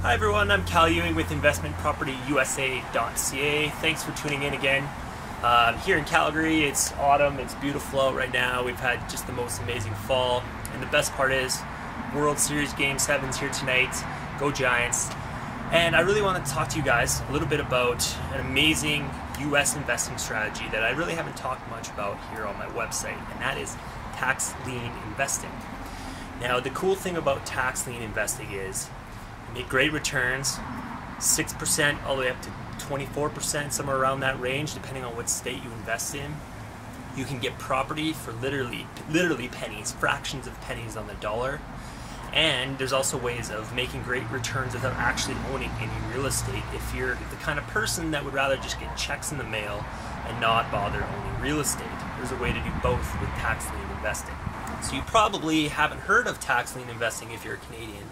Hi everyone, I'm Ewing with investmentpropertyusa.ca. Thanks for tuning in again. Here in Calgary, it's autumn, it's beautiful out right now. We've had just the most amazing fall, and the best part is World Series Game 7's here tonight. Go Giants. And I really want to talk to you guys a little bit about an amazing US investing strategy that I really haven't talked much about here on my website, and that is tax lien investing. Now, the cool thing about tax lien investing is make great returns, 6% all the way up to 24%, somewhere around that range, depending on what state you invest in. You can get property for literally pennies, fractions of pennies on the dollar. And there's also ways of making great returns without actually owning any real estate if you're the kind of person that would rather just get checks in the mail and not bother owning real estate. There's a way to do both with tax lien investing. So you probably haven't heard of tax lien investing if you're a Canadian.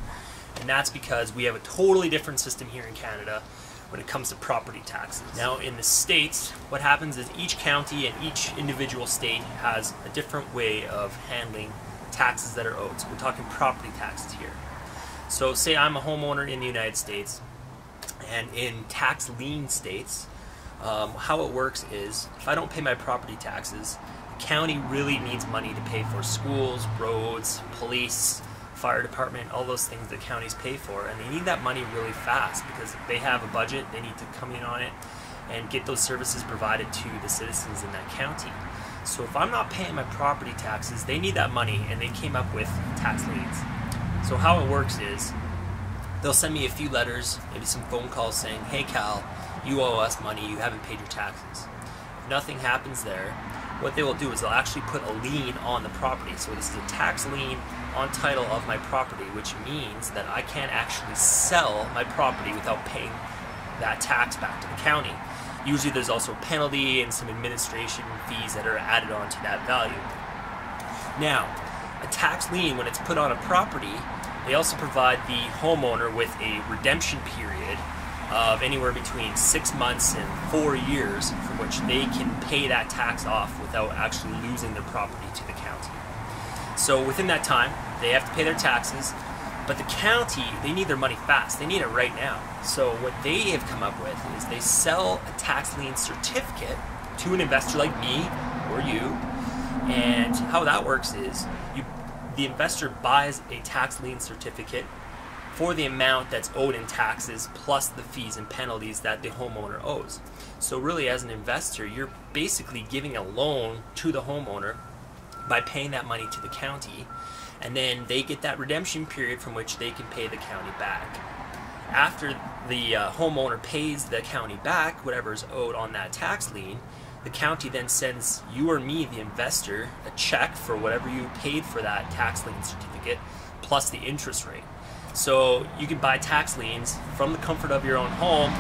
And that's because we have a totally different system here in Canada when it comes to property taxes. Now in the States, what happens is each county and each individual state has a different way of handling taxes that are owed. So we're talking property taxes here. So say I'm a homeowner in the United States, and in tax lien states, how it works is if I don't pay my property taxes, the county really needs money to pay for schools, roads, police, fire department, all those things that counties pay for, and they need that money really fast because they have a budget, they need to come in on it and get those services provided to the citizens in that county. So if I'm not paying my property taxes, they need that money, and they came up with tax liens. So how it works is they'll send me a few letters, maybe some phone calls saying, hey Cal, you owe us money, you haven't paid your taxes. If nothing happens there, what they will do is they'll actually put a lien on the property. So this is a tax lien on title of my property, which means that I can't actually sell my property without paying that tax back to the county. Usually there's also a penalty and some administration fees that are added on to that value. Now, a tax lien, when it's put on a property, they also provide the homeowner with a redemption period of anywhere between 6 months and 4 years from which they can pay that tax off without actually losing their property to the county. So within that time, they have to pay their taxes, but the county, they need their money fast. They need it right now. So what they have come up with is they sell a tax lien certificate to an investor like me or you, and how that works is the investor buys a tax lien certificate for the amount that's owed in taxes plus the fees and penalties that the homeowner owes. So really, as an investor, you're basically giving a loan to the homeowner by paying that money to the county, and then they get that redemption period from which they can pay the county back. After the homeowner pays the county back whatever is owed on that tax lien, the county then sends you or me, the investor, a check for whatever you paid for that tax lien certificate plus the interest rate. So you can buy tax liens from the comfort of your own home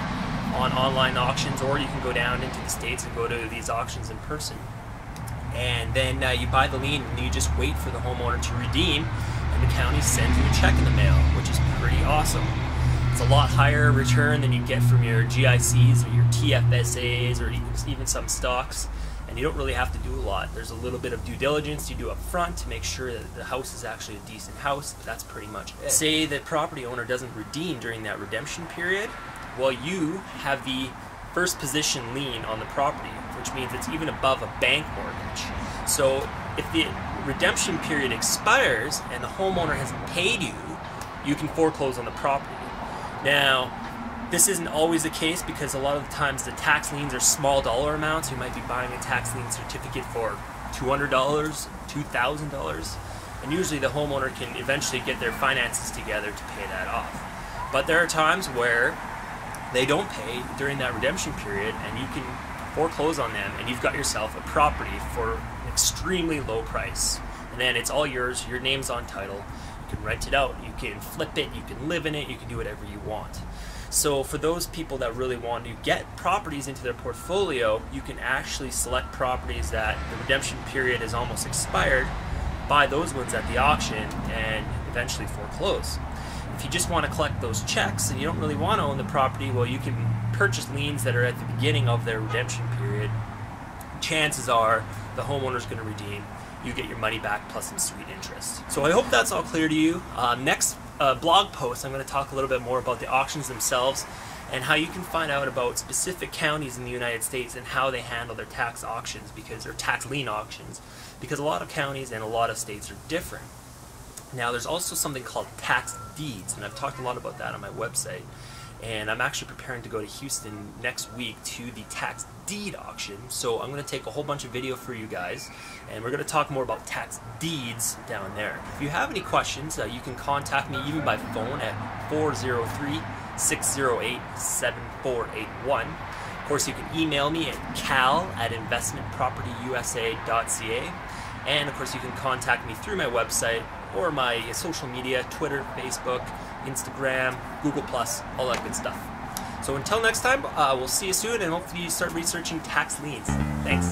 on online auctions, or you can go down into the States and go to these auctions in person. And then you buy the lien and you just wait for the homeowner to redeem, and the county sends you a check in the mail, which is pretty awesome. It's a lot higher return than you get from your GICs or your TFSAs or even some stocks, and you don't really have to do a lot. There's a little bit of due diligence you do up front to make sure that the house is actually a decent house, but that's pretty much it. Say the property owner doesn't redeem during that redemption period, well, you have the first position lien on the property, which means it's even above a bank mortgage. So if the redemption period expires and the homeowner hasn't paid you, you can foreclose on the property. Now, this isn't always the case because a lot of the times the tax liens are small dollar amounts. You might be buying a tax lien certificate for $200, $2,000, and usually the homeowner can eventually get their finances together to pay that off. But there are times where they don't pay during that redemption period, and you can foreclose on them, and you've got yourself a property for an extremely low price. And then it's all yours, your name's on title, you can rent it out, you can flip it, you can live in it, you can do whatever you want. So for those people that really want to get properties into their portfolio, you can actually select properties that the redemption period is almost expired, buy those ones at the auction, and eventually foreclose. If you just want to collect those checks and you don't really want to own the property, well, you can purchase liens that are at the beginning of their redemption period. Chances are the homeowner's going to redeem. You get your money back plus some sweet interest. So I hope that's all clear to you. Next blog post, I'm going to talk a little bit more about the auctions themselves and how you can find out about specific counties in the United States and how they handle their tax auctions, because they're tax lien auctions, because a lot of counties and a lot of states are different. Now, there's also something called tax deeds, and I've talked a lot about that on my website. And I'm actually preparing to go to Houston next week to the tax deed auction. So I'm going to take a whole bunch of video for you guys, and we're going to talk more about tax deeds down there. If you have any questions, you can contact me even by phone at 403-608-7481. Of course, you can email me at cal@investmentpropertyusa.ca. And of course, you can contact me through my website or my social media, Twitter, Facebook, Instagram, Google+, all that good stuff. So until next time, we'll see you soon, and hopefully you start researching tax liens. Thanks.